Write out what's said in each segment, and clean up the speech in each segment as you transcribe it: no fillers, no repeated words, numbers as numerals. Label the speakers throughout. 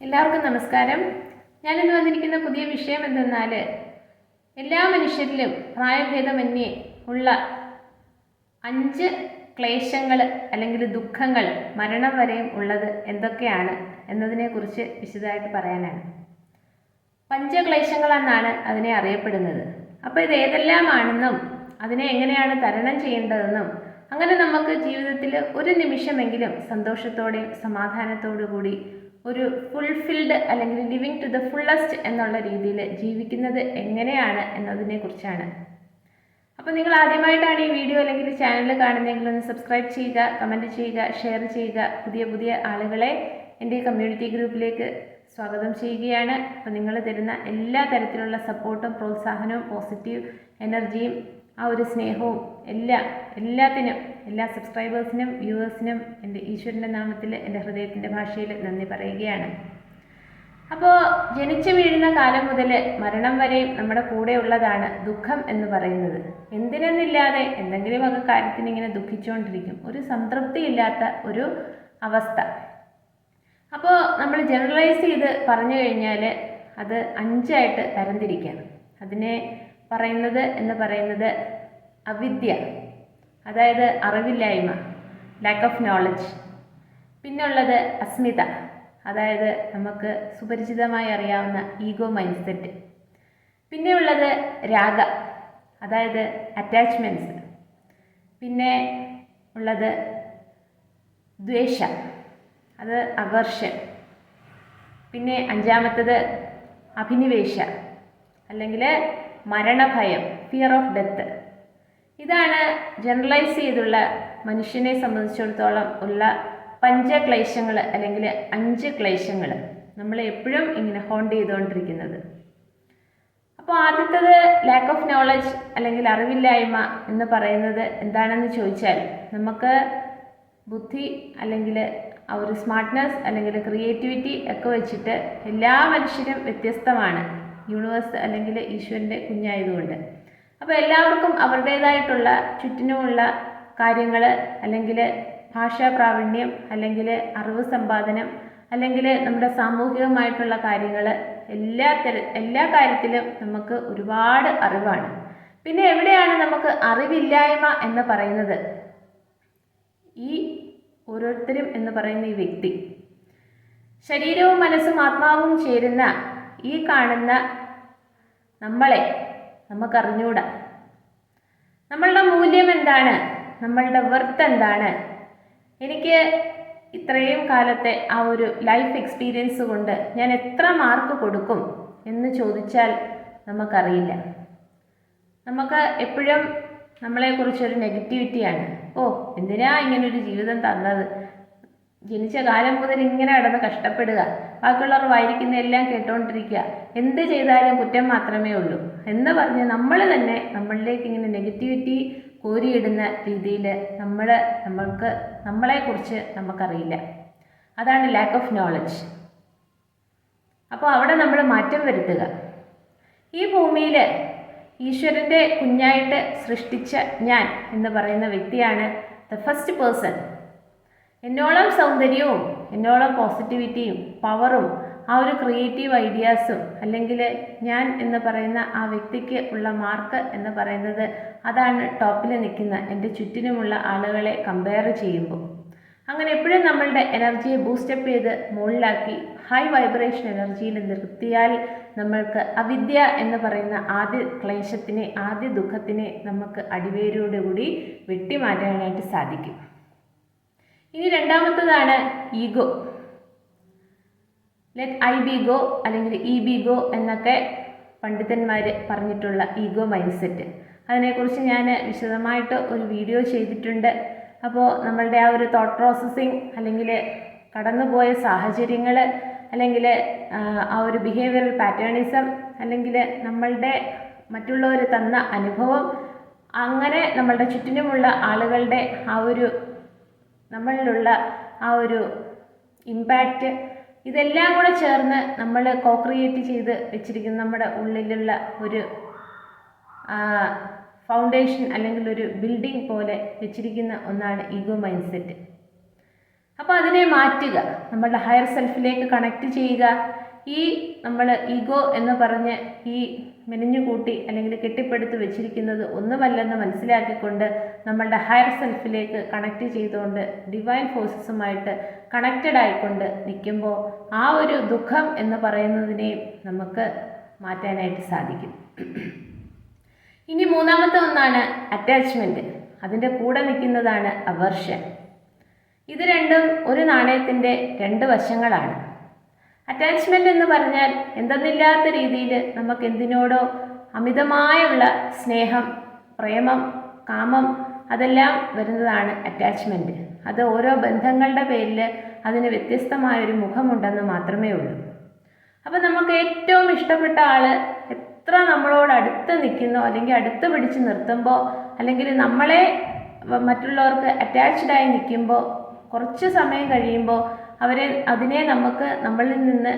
Speaker 1: എല്ലാവർക്കും നമസ്കാരം. ഞാനിന്ന് വന്നിരിക്കുന്ന പുതിയ വിഷയം എന്തെന്നാൽ, എല്ലാ മനുഷ്യരിലും പ്രായഭേദമന്യേ ഉള്ള 5 ക്ലേശങ്ങൾ അല്ലെങ്കിൽ ദുഃഖങ്ങൾ മരണം വരെയും ഉള്ളത് എന്തൊക്കെയാണ് എന്നതിനെക്കുറിച്ച് വിശദമായിട്ട് പറയാനാണ്. പഞ്ചക്ലേശങ്ങളെന്നാണ് അതിനെ അറിയപ്പെടുന്നത്. അപ്പോൾ ഇത് ഏതെല്ലാമാണെന്നും അതിനെ എങ്ങനെയാണ് തരണം ചെയ്യേണ്ടതെന്നും അങ്ങനെ നമുക്ക് ജീവിതത്തിൽ ഒരു നിമിഷമെങ്കിലും സന്തോഷത്തോടെയും സമാധാനത്തോടു കൂടി ഒരു ഫുൾഫിൽഡ് അല്ലെങ്കിൽ ലിവിങ് ടു ദ ഫുള്ളസ്റ്റ് എന്നുള്ള രീതിയിൽ ജീവിക്കുന്നത് എങ്ങനെയാണ് എന്നതിനെക്കുറിച്ചാണ്. അപ്പോൾ നിങ്ങൾ ആദ്യമായിട്ടാണ് ഈ വീഡിയോ അല്ലെങ്കിൽ ചാനൽ കാണുന്നതെങ്കിൽ ഒന്ന് സബ്സ്ക്രൈബ് ചെയ്യുക, കമൻറ്റ് ചെയ്യുക, ഷെയർ ചെയ്യുക. പുതിയ പുതിയ ആളുകളെ എൻ്റെ കമ്മ്യൂണിറ്റി ഗ്രൂപ്പിലേക്ക് സ്വാഗതം ചെയ്യുകയാണ്. അപ്പോൾ നിങ്ങൾ തരുന്ന എല്ലാ തരത്തിലുള്ള സപ്പോർട്ടും പ്രോത്സാഹനവും പോസിറ്റീവ് എനർജിയും ആ ഒരു സ്നേഹവും എല്ലാത്തിനും എല്ലാ സബ്സ്ക്രൈബേഴ്സിനും വ്യൂവേഴ്സിനും എൻ്റെ ഈശ്വരൻ്റെ നാമത്തിൽ എൻ്റെ ഹൃദയത്തിൻ്റെ ഭാഷയിൽ നന്ദി പറയുകയാണ്. അപ്പോൾ ജനിച്ചു വീഴുന്ന കാലം മുതൽ മരണം വരെയും നമ്മുടെ കൂടെ ഉള്ളതാണ് ദുഃഖം എന്ന് പറയുന്നത്. എന്തിനെന്നില്ലാതെ എന്തെങ്കിലുമൊക്കെ കാര്യത്തിന് ഇങ്ങനെ ദുഃഖിച്ചുകൊണ്ടിരിക്കും, ഒരു സംതൃപ്തിയില്ലാത്ത ഒരു അവസ്ഥ. അപ്പോൾ നമ്മൾ ജനറലൈസ് ചെയ്ത് പറഞ്ഞു കഴിഞ്ഞാൽ അത് 5ആയിട്ട് തരംതിരിക്കാം. അതിനെ പറയുന്നത് അവിദ്യ, അതായത് അറിവില്ലായ്മ, ലാക്ക് ഓഫ് നോളജ്. പിന്നുള്ളത് അസ്മിത, അതായത് നമുക്ക് സുപരിചിതമായി അറിയാവുന്ന ഈഗോ മൈൻഡ് സെറ്റ്. പിന്നെയുള്ളത് രാഗ, അതായത് അറ്റാച്ച്മെൻറ്റ്സ്. പിന്നെ ഉള്ളത് ദ്വേഷ, അത് അവർഷൻ. പിന്നെ 5ാമത്തത് അഭിനിവേശ അല്ലെങ്കിൽ മരണഭയം, ഫിയർ ഓഫ് ഡെത്ത്. ഇതാണ് ജനറലൈസ് ചെയ്തുള്ള മനുഷ്യനെ സംബന്ധിച്ചിടത്തോളം ഉള്ള പഞ്ചക്ലേശങ്ങൾ അല്ലെങ്കിൽ 5 ക്ലേശങ്ങൾ നമ്മളെ എപ്പോഴും ഇങ്ങനെ ഹോണ്ട് ചെയ്തുകൊണ്ടിരിക്കുന്നത്. അപ്പോൾ ആദ്യത്തേത് ലാക്ക് ഓഫ് നോളജ് അല്ലെങ്കിൽ അറിവില്ലായ്മ എന്ന് പറയുന്നത് എന്താണെന്ന് ചോദിച്ചാൽ, നമുക്ക് ബുദ്ധി അല്ലെങ്കിൽ ആ ഒരു സ്മാർട്ട്നെസ് അല്ലെങ്കിൽ ക്രിയേറ്റിവിറ്റി ഒക്കെ വെച്ചിട്ട് എല്ലാ മനുഷ്യരും വ്യത്യസ്തമാണ്, യൂണിവേഴ്സ് അല്ലെങ്കിൽ ഈശ്വരൻ്റെ കുഞ്ഞായതുകൊണ്ട്. അപ്പോൾ എല്ലാവർക്കും അവരുടേതായിട്ടുള്ള ചുറ്റിനുമുള്ള കാര്യങ്ങൾ അല്ലെങ്കിൽ ഭാഷാ പ്രാവീണ്യം അല്ലെങ്കിൽ അറിവ് സമ്പാദനം അല്ലെങ്കിൽ നമ്മുടെ സാമൂഹികമായിട്ടുള്ള കാര്യങ്ങൾ എല്ലാ കാര്യത്തിലും നമുക്ക് ഒരുപാട് അറിവാണ്. പിന്നെ എവിടെയാണ് നമുക്ക് അറിവില്ലായ്മ എന്ന് പറയുന്നത്? ഈ ഓരോരുത്തരും എന്ന് പറയുന്ന ഈ വ്യക്തി ശരീരവും മനസ്സും ആത്മാവും ചേരുന്ന ഈ കാണുന്ന നമ്മളെ നമുക്കറിഞ്ഞൂടാ. നമ്മളുടെ മൂല്യം എന്താണ്, നമ്മളുടെ വർത്ത് എന്താണ്, എനിക്ക് ഇത്രയും കാലത്തെ ആ ഒരു ലൈഫ് എക്സ്പീരിയൻസ് കൊണ്ട് ഞാൻ എത്ര മാർക്ക് കൊടുക്കും എന്ന് ചോദിച്ചാൽ നമുക്കറിയില്ല. നമുക്ക് എപ്പോഴും നമ്മളെക്കുറിച്ചൊരു നെഗറ്റിവിറ്റിയാണ്. എന്തിനാ ഇങ്ങനൊരു ജീവിതം തന്നത്, ജനിച്ച കാലം മുതൽ ഇങ്ങനെ കിടന്ന് കഷ്ടപ്പെടുക, ബാക്കിയുള്ളവർ വായിക്കുന്ന എല്ലാം കേട്ടുകൊണ്ടിരിക്കുക, എന്ത് ചെയ്താലും കുറ്റം മാത്രമേ ഉള്ളൂ എന്ന് പറഞ്ഞ് നമ്മൾ തന്നെ നമ്മളിലേക്ക് ഇങ്ങനെ നെഗറ്റിവിറ്റി കോരിയിടുന്ന രീതിയിൽ നമ്മളെക്കുറിച്ച് നമുക്കറിയില്ല. അതാണ് ലാക്ക് ഓഫ് നോളജ്. അപ്പോൾ അവിടെ നമ്മൾ മാറ്റം വരുത്തുക. ഈ ഭൂമിയിൽ ഈശ്വരൻ്റെ കുഞ്ഞായിട്ട് സൃഷ്ടിച്ച ഞാൻ എന്ന് പറയുന്ന വ്യക്തിയാണ് ദ ഫസ്റ്റ് പേഴ്സൺ. എന്നോളം സൗന്ദര്യവും എന്നോളം പോസിറ്റിവിറ്റിയും പവറും ആ ഒരു ക്രിയേറ്റീവ് ഐഡിയാസും അല്ലെങ്കിൽ ഞാൻ എന്ന് പറയുന്ന ആ വ്യക്തിക്ക് ഉള്ള മാർക്ക് എന്ന് പറയുന്നത് അതാണ് ടോപ്പിൽ നിൽക്കുന്ന എൻ്റെ ചുറ്റിനുമുള്ള ആളുകളെ കമ്പയർ ചെയ്യുമ്പോൾ. അങ്ങനെ എപ്പോഴും നമ്മളുടെ എനർജിയെ ബൂസ്റ്റപ്പ് ചെയ്ത് മുകളിലാക്കി ഹൈ വൈബ്രേഷൻ എനർജിയിൽ നിർത്തിയാൽ നമ്മൾക്ക് അവിദ്യ എന്ന് പറയുന്ന ആദ്യ ക്ലേശത്തിനെ, ആദ്യ ദുഃഖത്തിനെ നമുക്ക് അടിവേരോടുകൂടി വെട്ടിമാറ്റാനായിട്ട് സാധിക്കും. ഇനി 2ാമത്തതാണ് ego. Let I be go അല്ലെങ്കിൽ ഇ ബി ഗോ എന്നൊക്കെ പണ്ഡിതന്മാർ പറഞ്ഞിട്ടുള്ള ഈഗോ മൈൻഡ് സെറ്റ്. അതിനെക്കുറിച്ച് ഞാൻ വിശദമായിട്ട് ഒരു വീഡിയോ ചെയ്തിട്ടുണ്ട്. അപ്പോൾ നമ്മളുടെ ആ ഒരു തോട്ട് പ്രോസസ്സിങ് അല്ലെങ്കിൽ കടന്നുപോയ സാഹചര്യങ്ങൾ അല്ലെങ്കിൽ ആ ഒരു ബിഹേവിയറൽ പാറ്റേണിസം അല്ലെങ്കിൽ നമ്മളുടെ മറ്റുള്ളവർ തന്ന അനുഭവം, അങ്ങനെ നമ്മളുടെ ചുറ്റിനുമുള്ള ആളുകളുടെ ആ ഒരു നമ്മളിലുള്ള ആ ഒരു ഇമ്പാക്റ്റ്, ഇതെല്ലാം കൂടെ ചേർന്ന് നമ്മൾ കോക്രിയേറ്റ് ചെയ്ത് വെച്ചിരിക്കുന്ന നമ്മുടെ ഉള്ളിലുള്ള ഒരു ഫൗണ്ടേഷൻ അല്ലെങ്കിൽ ഒരു ബിൽഡിംഗ് പോലെ വെച്ചിരിക്കുന്ന ഒന്നാണ് ഈഗോ മൈൻഡ് സെറ്റ്. അപ്പോൾ അതിനെ മാറ്റുക, നമ്മളുടെ ഹയർ സെൽഫിലേക്ക് കണക്ട് ചെയ്യുക. ഈ നമ്മൾ ഈഗോ എന്ന് പറഞ്ഞ് ഈ മെനഞ്ഞുകൂട്ടി അല്ലെങ്കിൽ കെട്ടിപ്പടുത്ത് വെച്ചിരിക്കുന്നത് ഒന്നുമല്ലെന്ന് മനസ്സിലാക്കിക്കൊണ്ട് നമ്മളുടെ ഹയർ സെൽഫിലേക്ക് കണക്ട് ചെയ്തുകൊണ്ട് ഡിവൈൻ ഫോഴ്സസുമായിട്ട് കണക്റ്റഡ് ആയിക്കൊണ്ട് നിൽക്കുമ്പോൾ ആ ഒരു ദുഃഖം എന്ന് പറയുന്നതിനെയും നമുക്ക് മാറ്റാനായിട്ട് സാധിക്കും. ഇനി മൂന്നാമത്തെ ഒന്നാണ് അറ്റാച്ച്മെൻറ്റ്. അതിൻ്റെ കൂടെ നിൽക്കുന്നതാണ് അവേർഷൻ. ഇത് രണ്ടും ഒരു നാണയത്തിൻ്റെ രണ്ട് വശങ്ങളാണ്. അറ്റാച്ച്മെൻറ്റ് എന്ന് പറഞ്ഞാൽ എന്തെന്നില്ലാത്ത രീതിയിൽ നമുക്ക് എന്തിനോടോ അമിതമായുള്ള സ്നേഹം, പ്രേമം, കാമം അതെല്ലാം വരുന്നതാണ് അറ്റാച്ച്മെൻറ്റ്. അത് ഓരോ ബന്ധങ്ങളുടെ പേരിൽ അതിന് വ്യത്യസ്തമായൊരു മുഖമുണ്ടെന്ന് മാത്രമേ ഉള്ളൂ. അപ്പോൾ നമുക്ക് ഏറ്റവും ഇഷ്ടപ്പെട്ട ആൾ എത്ര നമ്മളോട് അടുത്ത് നിൽക്കുന്നോ അല്ലെങ്കിൽ അടുത്ത് പിടിച്ച് നിർത്തുമ്പോൾ അല്ലെങ്കിൽ നമ്മളെ മറ്റുള്ളവർക്ക് അറ്റാച്ച്ഡായി നിൽക്കുമ്പോൾ കുറച്ച് സമയം കഴിയുമ്പോൾ അതിനെ നമുക്ക് നമ്മളിൽ നിന്ന്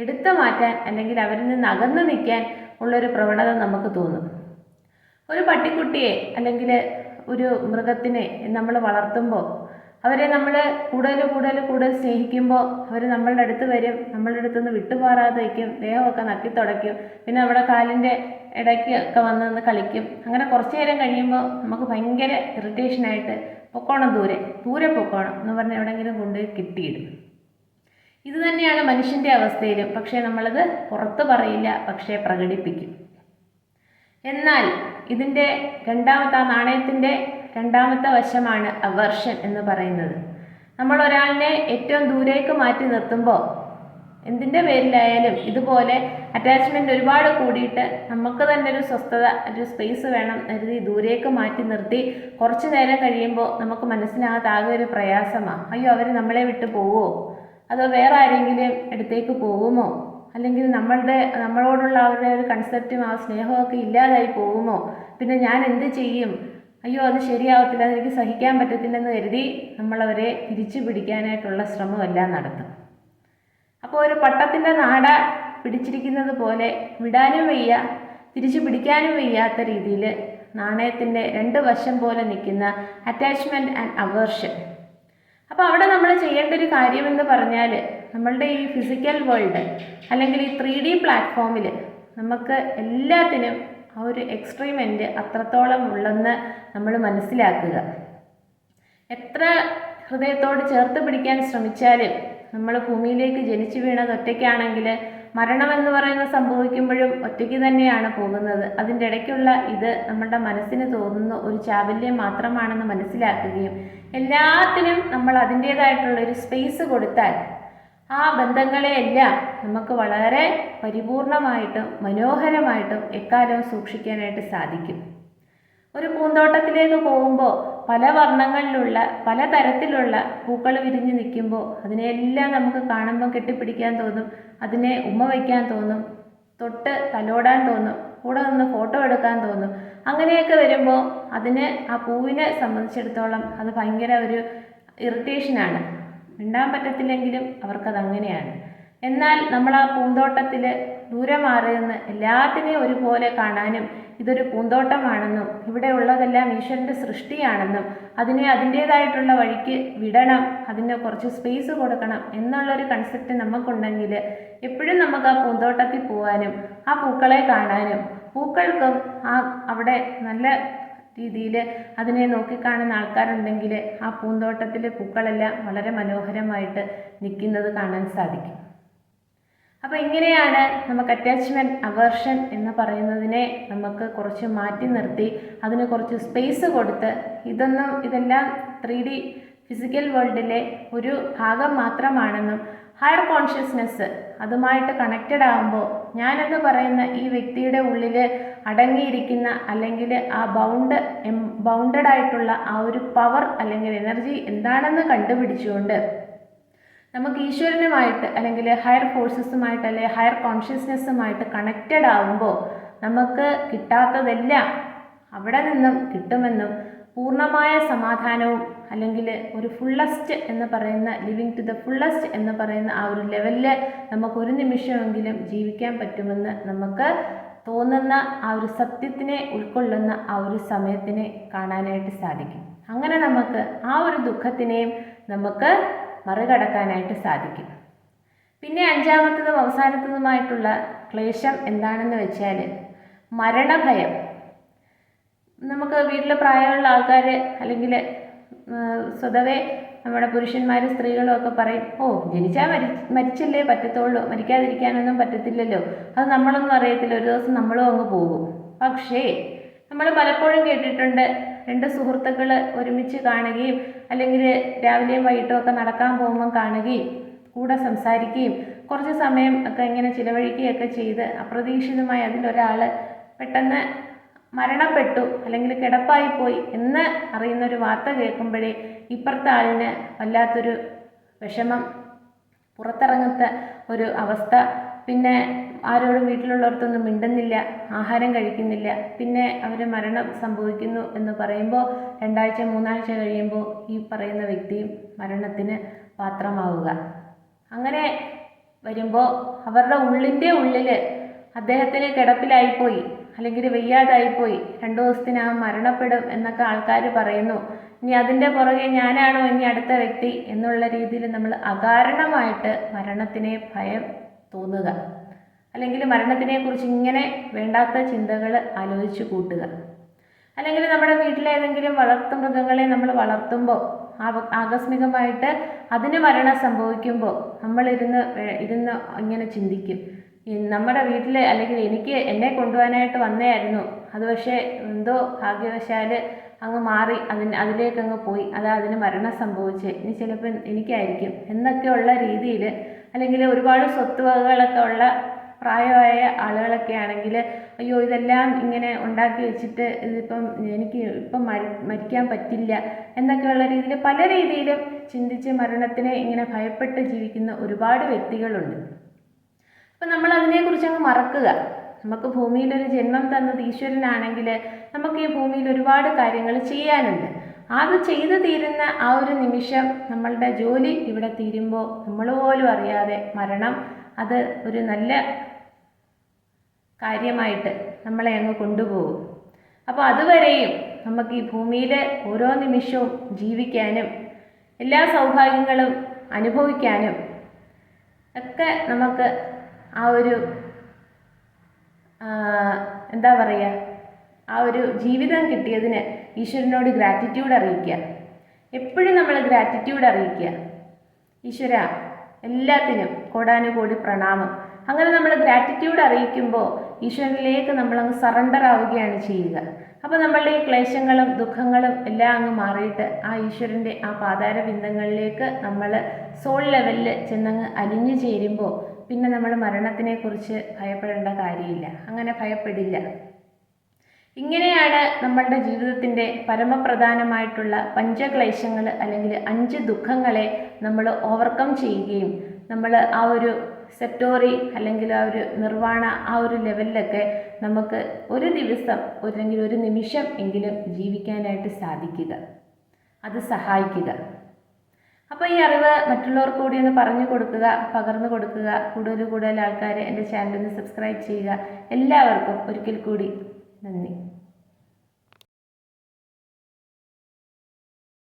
Speaker 1: എടുത്തു മാറ്റാൻ അല്ലെങ്കിൽ അവരിൽ നിന്ന് അകന്നു നിൽക്കാൻ ഉള്ളൊരു പ്രവണത നമുക്ക് തോന്നും. ഒരു പട്ടിക്കുട്ടിയെ അല്ലെങ്കിൽ ഒരു മൃഗത്തിനെ നമ്മൾ വളർത്തുമ്പോൾ അവരെ നമ്മൾ കൂടുതൽ സ്നേഹിക്കുമ്പോൾ അവർ നമ്മളുടെ അടുത്ത് വരും, നമ്മളുടെ അടുത്തുനിന്ന് വിട്ടുപോരാതെ വയ്ക്കും, ദേഹമൊക്കെ നക്കിത്തുടയ്ക്കും, പിന്നെ നമ്മുടെ കാലിൻ്റെ ഇടയ്ക്ക് ഒക്കെ വന്ന് കളിക്കും. അങ്ങനെ കുറച്ച് നേരം കഴിയുമ്പോൾ നമുക്ക് ഭയങ്കര ഇറിറ്റേഷനായിട്ട് പൊക്കോണം, ദൂരെ പൊക്കോണം എന്ന് പറഞ്ഞ് എവിടെയെങ്കിലും കൊണ്ടുപോയി കിട്ടിയിടും. ഇത് തന്നെയാണ് മനുഷ്യൻ്റെ അവസ്ഥയിലും. പക്ഷേ നമ്മളത് പുറത്ത് പറയില്ല, പക്ഷേ പ്രകടിപ്പിക്കും. എന്നാൽ ഇതിൻ്റെ നാണയത്തിൻ്റെ രണ്ടാമത്തെ വശമാണ് അവേർഷൻ എന്ന് പറയുന്നത്. നമ്മൾ ഒരാളിനെ ഏറ്റവും ദൂരേക്ക് മാറ്റി നിർത്തുമ്പോൾ എന്തിൻ്റെ പേരിലായാലും ഇതുപോലെ അറ്റാച്ച്മെൻറ്റ് ഒരുപാട് കൂടിയിട്ട് നമുക്ക് തന്നെ ഒരു സ്വസ്ഥത, ഒരു സ്പേസ് വേണം കരുതി ദൂരേക്ക് മാറ്റി നിർത്തി കുറച്ച് നേരം കഴിയുമ്പോൾ നമുക്ക് മനസ്സിനകത്താകെ ഒരു പ്രയാസമാണ്. അയ്യോ, അവർ നമ്മളെ വിട്ട് പോവുമോ, അതോ വേറെ ആരെങ്കിലും അടുത്തേക്ക് പോകുമോ, അല്ലെങ്കിൽ നമ്മളോടുള്ള അവരുടെ ഒരു കൺസെപ്റ്റും ആ സ്നേഹമൊക്കെ ഇല്ലാതായി പോകുമോ, പിന്നെ ഞാൻ എന്ത് ചെയ്യും, അയ്യോ അത് ശരിയാവത്തില്ല, അതെനിക്ക് സഹിക്കാൻ പറ്റത്തില്ലെന്ന് കരുതി നമ്മളവരെ തിരിച്ചു പിടിക്കാനായിട്ടുള്ള ശ്രമമെല്ലാം നടത്തും. അപ്പോൾ ഒരു പട്ടത്തിൻ്റെ നാട പിടിച്ചിരിക്കുന്നത് പോലെ വിടാനും വയ്യ, തിരിച്ചു പിടിക്കാനും വയ്യാത്ത രീതിയിൽ നാണയത്തിൻ്റെ രണ്ട് വശം പോലെ നിൽക്കുന്ന അറ്റാച്ച്മെൻറ്റ് ആൻഡ് അവേർഷൻ. അപ്പോൾ അവിടെ നമ്മൾ ചെയ്യേണ്ട ഒരു കാര്യമെന്ന് പറഞ്ഞാൽ നമ്മളുടെ ഈ ഫിസിക്കൽ വേൾഡ് അല്ലെങ്കിൽ ഈ 3D പ്ലാറ്റ്ഫോമിൽ നമുക്ക് എല്ലാത്തിനും ആ ഒരു എക്സ്ട്രീം എൻഡ് അത്രത്തോളം ഉള്ളെന്ന് നമ്മൾ മനസ്സിലാക്കുക. എത്ര ഹൃദയത്തോട് ചേർത്ത് പിടിക്കാൻ ശ്രമിച്ചാലും നമ്മൾ ഭൂമിയിലേക്ക് ജനിച്ചു വീണത് ഒറ്റയ്ക്കാണെങ്കിൽ മരണമെന്ന് പറയുന്നത് സംഭവിക്കുമ്പോഴും ഒറ്റയ്ക്ക് തന്നെയാണ് പോകുന്നത്. അതിൻ്റെ ഇടയ്ക്കുള്ള ഇത് നമ്മുടെ മനസ്സിന് തോന്നുന്ന ഒരു ചാബല്യം മാത്രമാണെന്ന് മനസ്സിലാക്കുകയും എല്ലാത്തിനും നമ്മൾ അതിൻ്റേതായിട്ടുള്ളൊരു സ്പേസ് കൊടുത്താൽ ആ ബന്ധങ്ങളെയെല്ലാം നമുക്ക് വളരെ പരിപൂർണമായിട്ടും മനോഹരമായിട്ടും എക്കാലവും സൂക്ഷിക്കാനായിട്ട് സാധിക്കും. ഒരു പൂന്തോട്ടത്തിലേക്ക് പോകുമ്പോൾ പല വർണ്ണങ്ങളിലുള്ള പല തരത്തിലുള്ള പൂക്കൾ വിരിഞ്ഞ് നിൽക്കുമ്പോൾ അതിനെല്ലാം നമുക്ക് കാണുമ്പോൾ കെട്ടിപ്പിടിക്കാൻ തോന്നും, അതിനെ ഉമ്മ വയ്ക്കാൻ തോന്നും, തൊട്ട് തലോടാൻ തോന്നും, കൂടെ നിന്ന് ഫോട്ടോ എടുക്കാൻ തോന്നും. അങ്ങനെയൊക്കെ വരുമ്പോൾ ആ പൂവിനെ സംബന്ധിച്ചിടത്തോളം അത് ഭയങ്കര ഒരു ഇറിറ്റേഷനാണ്. മിണ്ടാൻ പറ്റത്തില്ലെങ്കിലും അവർക്കതങ്ങനെയാണ്. എന്നാൽ നമ്മൾ ആ പൂന്തോട്ടത്തിൽ ദൂരെ മാറി നിന്ന് എല്ലാത്തിനെയും ഒരുപോലെ കാണാനും ഇതൊരു പൂന്തോട്ടമാണെന്നും ഇവിടെ ഉള്ളതെല്ലാം ഈശ്വരൻ്റെ സൃഷ്ടിയാണെന്നും അതിനെ അതിൻ്റേതായിട്ടുള്ള വഴിക്ക് വിടണം, അതിന് കുറച്ച് സ്പേസ് കൊടുക്കണം എന്നുള്ളൊരു കൺസെപ്റ്റ് നമുക്കുണ്ടെങ്കിൽ എപ്പോഴും നമുക്ക് ആ പൂന്തോട്ടത്തിൽ പോകാനും ആ പൂക്കളെ കാണാനും പൂക്കൾക്കും അവിടെ നല്ല രീതിയിൽ അതിനെ നോക്കിക്കാണുന്ന ആൾക്കാരുണ്ടെങ്കിൽ ആ പൂന്തോട്ടത്തിലെ പൂക്കളെല്ലാം വളരെ മനോഹരമായിട്ട് നിൽക്കുന്നത് കാണാൻ സാധിക്കും. അപ്പോൾ ഇങ്ങനെയാണ് നമുക്ക് അറ്റാച്ച്മെൻറ്റ് അവേർഷൻ എന്ന് പറയുന്നതിനെ നമുക്ക് കുറച്ച് മാറ്റി നിർത്തി അതിന് കുറച്ച് സ്പേസ് കൊടുത്ത് ഇതെല്ലാം 3D ഫിസിക്കൽ വേൾഡിലെ ഒരു ഭാഗം മാത്രമാണെന്നും ഹയർ കോൺഷ്യസ്നെസ് അതുമായിട്ട് കണക്റ്റഡ് ആകുമ്പോൾ ഞാനെന്ന് പറയുന്ന ഈ വ്യക്തിയുടെ ഉള്ളിൽ അടങ്ങിയിരിക്കുന്ന അല്ലെങ്കിൽ ആ ബൗണ്ടഡ് ആയിട്ടുള്ള ആ ഒരു പവർ അല്ലെങ്കിൽ എനർജി എന്താണെന്ന് കണ്ടുപിടിച്ചുകൊണ്ട് നമുക്ക് ഈശ്വരനുമായിട്ട് അല്ലെങ്കിൽ ഹയർ ഫോഴ്സസുമായിട്ട് അല്ലെങ്കിൽ ഹയർ കോൺഷ്യസ്നെസ്സുമായിട്ട് കണക്റ്റഡ് ആകുമ്പോൾ നമുക്ക് കിട്ടാത്തതെല്ലാം അവിടെ നിന്നും കിട്ടുമെന്നും പൂർണ്ണമായ സമാധാനവും അല്ലെങ്കിൽ ഒരു ഫുള്ളസ്റ്റ് എന്ന് പറയുന്ന ലിവിങ് ടു ദ ഫുള്ളസ്റ്റ് എന്ന് പറയുന്ന ആ ഒരു ലെവലിൽ നമുക്കൊരു നിമിഷമെങ്കിലും ജീവിക്കാൻ പറ്റുമെന്ന് നമുക്ക് തോന്നുന്ന ആ ഒരു സത്യത്തിനെ ഉൾക്കൊള്ളുന്ന ആ ഒരു സമയത്തിനെ കാണാനായിട്ട് സാധിക്കും. അങ്ങനെ നമുക്ക് ആ ഒരു ദുഃഖത്തിനെയും നമുക്ക് മറികടക്കാനായിട്ട് സാധിക്കും. പിന്നെ അഞ്ചാമത്തതും അവസാനത്തതുമായിട്ടുള്ള ക്ലേശം എന്താണെന്ന് വെച്ചാൽ മരണഭയം. നമുക്ക് വീട്ടിൽ പ്രായമുള്ള ആൾക്കാർ അല്ലെങ്കിൽ സ്വതവേ നമ്മുടെ പുരുഷന്മാരും സ്ത്രീകളും ഒക്കെ പറയും, ജനിച്ചാൽ മരിച്ചല്ലേ പറ്റത്തുള്ളൂ, മരിക്കാതിരിക്കാനൊന്നും പറ്റത്തില്ലല്ലോ, അത് നമ്മളൊന്നും അറിയത്തില്ല, ഒരു ദിവസം നമ്മളും അങ്ങ് പോകും. പക്ഷേ നമ്മൾ പലപ്പോഴും കേട്ടിട്ടുണ്ട്, രണ്ട് സുഹൃത്തുക്കൾ ഒരുമിച്ച് കാണുകയും അല്ലെങ്കിൽ രാവിലെയും വൈകിട്ടും ഒക്കെ നടക്കാൻ പോകുമ്പം കാണുകയും കൂടെ സംസാരിക്കുകയും കുറച്ച് സമയം ഒക്കെ ഇങ്ങനെ ചിലവഴിക്കുകയൊക്കെ ചെയ്ത് അപ്രതീക്ഷിതമായി അതിലൊരാൾ പെട്ടെന്ന് മരണപ്പെട്ടു അല്ലെങ്കിൽ കിടപ്പായിപ്പോയി എന്ന് അറിയുന്നൊരു വാർത്ത കേൾക്കുമ്പോഴേ ഇപ്പുറത്തെ ആളിന് വല്ലാത്തൊരു വിഷമം, പുറത്തിറങ്ങാത്ത ഒരു അവസ്ഥ, പിന്നെ ആരോടും വീട്ടിലുള്ളവർക്കൊന്നും മിണ്ടുന്നില്ല, ആഹാരം കഴിക്കുന്നില്ല, പിന്നെ അവർ മരണം സംഭവിക്കുന്നു എന്ന് പറയുമ്പോൾ 2 ആഴ്ച 3 ആഴ്ച കഴിയുമ്പോൾ ഈ പറയുന്ന വ്യക്തിയും മരണത്തിന് പാത്രമാവുക. അങ്ങനെ വരുമ്പോൾ അവരുടെ ഉള്ളിൻ്റെ ഉള്ളിൽ അദ്ദേഹത്തിന് കിടപ്പിലായിപ്പോയി അല്ലെങ്കിൽ വയ്യാതായിപ്പോയി, 2 ദിവസത്തിനകം മരണപ്പെടും എന്നൊക്കെ ആൾക്കാർ പറയുന്നു. ഇനി അതിൻ്റെ പുറകെ ഞാനാണോ ഇനി അടുത്ത വ്യക്തി എന്നുള്ള രീതിയിൽ നമ്മൾ അകാരണമായിട്ട് മരണത്തിനെ ഭയം തോന്നുക, അല്ലെങ്കിൽ മരണത്തിനെക്കുറിച്ച് ഇങ്ങനെ വേണ്ടാത്ത ചിന്തകൾ ആലോചിച്ച് കൂട്ടുക. അല്ലെങ്കിൽ നമ്മുടെ വീട്ടിലേതെങ്കിലും വളർത്തുമൃഗങ്ങളെ നമ്മൾ വളർത്തുമ്പോൾ ആകസ്മികമായിട്ട് അതിന് മരണം സംഭവിക്കുമ്പോൾ നമ്മളിരുന്ന് ഇങ്ങനെ ചിന്തിക്കും, നമ്മുടെ വീട്ടിൽ അല്ലെങ്കിൽ എന്നെ കൊണ്ടുപോകാനായിട്ട് വന്നതായിരുന്നു, അത് പക്ഷേ എന്തോ ഭാഗ്യവശാൽ അങ്ങ് മാറി അതിലേക്കങ്ങ് പോയി, അതിന് മരണം സംഭവിച്ച് ഇനി ചിലപ്പോൾ എനിക്കായിരിക്കും എന്നൊക്കെയുള്ള രീതിയിൽ, അല്ലെങ്കിൽ ഒരുപാട് സ്വത്തുവകകളൊക്കെ ഉള്ള പ്രായമായ ആളുകളൊക്കെ ആണെങ്കിൽ അയ്യോ ഇതെല്ലാം ഇങ്ങനെ ഉണ്ടാക്കി വെച്ചിട്ട് എനിക്ക് മരിക്കാൻ പറ്റില്ല എന്നൊക്കെയുള്ള രീതിയിൽ പല രീതിയിലും ചിന്തിച്ച് മരണത്തിനെ ഇങ്ങനെ ഭയപ്പെട്ട് ജീവിക്കുന്ന ഒരുപാട് വ്യക്തികളുണ്ട്. അപ്പം നമ്മൾ അതിനെക്കുറിച്ച് അങ്ങ് മറക്കുക. നമുക്ക് ഭൂമിയിലൊരു ജന്മം തന്നത് ഈശ്വരനാണെങ്കിൽ നമുക്ക് ഈ ഭൂമിയിൽ ഒരുപാട് കാര്യങ്ങൾ ചെയ്യാനുണ്ട്. അത് ചെയ്തു തീരുന്ന ആ ഒരു നിമിഷം നമ്മളുടെ ജോലി ഇവിടെ തീരുമ്പോൾ നമ്മൾ പോലും അറിയാതെ മരണം അത് ഒരു നല്ല കാര്യമായിട്ട് നമ്മളെ അങ്ങ് കൊണ്ടുപോകും. അപ്പോൾ അതുവരെയും നമുക്ക് ഈ ഭൂമിയിൽ ഓരോ നിമിഷവും ജീവിക്കാനും എല്ലാ സൗഭാഗ്യങ്ങളും അനുഭവിക്കാനും ഒക്കെ നമുക്ക് ആ ഒരു ആ ഒരു ജീവിതം കിട്ടിയതിന് ഈശ്വരനോട് ഗ്രാറ്റിറ്റ്യൂഡ് അറിയിക്കുക. എപ്പോഴും നമ്മൾ ഗ്രാറ്റിറ്റ്യൂഡ് അറിയിക്കുക. ഈശ്വര എല്ലാത്തിനും കോടാനുകോടി പ്രണാമം. അങ്ങനെ നമ്മൾ ഗ്രാറ്റിറ്റ്യൂഡ് അറിയിക്കുമ്പോൾ ഈശ്വരനിലേക്ക് നമ്മളങ്ങ് സറണ്ടർ ആവുകയാണ് ചെയ്യുക. അപ്പോൾ നമ്മളുടെ ഈ ക്ലേശങ്ങളും ദുഃഖങ്ങളും എല്ലാം അങ്ങ് മാറിയിട്ട് ആ ഈശ്വരൻ്റെ ആ പാതാര ബിന്ദങ്ങളിലേക്ക് നമ്മൾ സോൾ ലെവലിൽ ചെന്നങ്ങ് അലിഞ്ഞു ചേരുമ്പോൾ പിന്നെ നമ്മൾ മരണത്തിനെക്കുറിച്ച് ഭയപ്പെടേണ്ട കാര്യമില്ല, അങ്ങനെ ഭയപ്പെടില്ല. ഇങ്ങനെയാണ് നമ്മളുടെ ജീവിതത്തിൻ്റെ പരമപ്രധാനമായിട്ടുള്ള പഞ്ചക്ലേശങ്ങൾ അല്ലെങ്കിൽ 5 ദുഃഖങ്ങളെ നമ്മൾ ഓവർകം ചെയ്യുകയും നമ്മൾ ആ ഒരു സെറ്റോറി അല്ലെങ്കിൽ ആ ഒരു നിർവ്വാണ ആ ഒരു ലെവലിലൊക്കെ നമുക്ക് ഒരു ദിവസം അല്ലെങ്കിൽ ഒരു നിമിഷം എങ്കിലും ജീവിക്കാനായിട്ട് സാധിക്കുക, അത് സഹായിക്കുക. അപ്പോൾ ഈ അറിവ് മറ്റുള്ളവർക്ക് കൂടി ഒന്ന് പറഞ്ഞു കൊടുക്കുക, പകർന്നു കൊടുക്കുക. കൂടുതൽ ആൾക്കാർ എൻ്റെ ചാനൽ ഒന്ന് സബ്സ്ക്രൈബ് ചെയ്യുക. എല്ലാവർക്കും ഒരിക്കൽ കൂടി നന്ദി.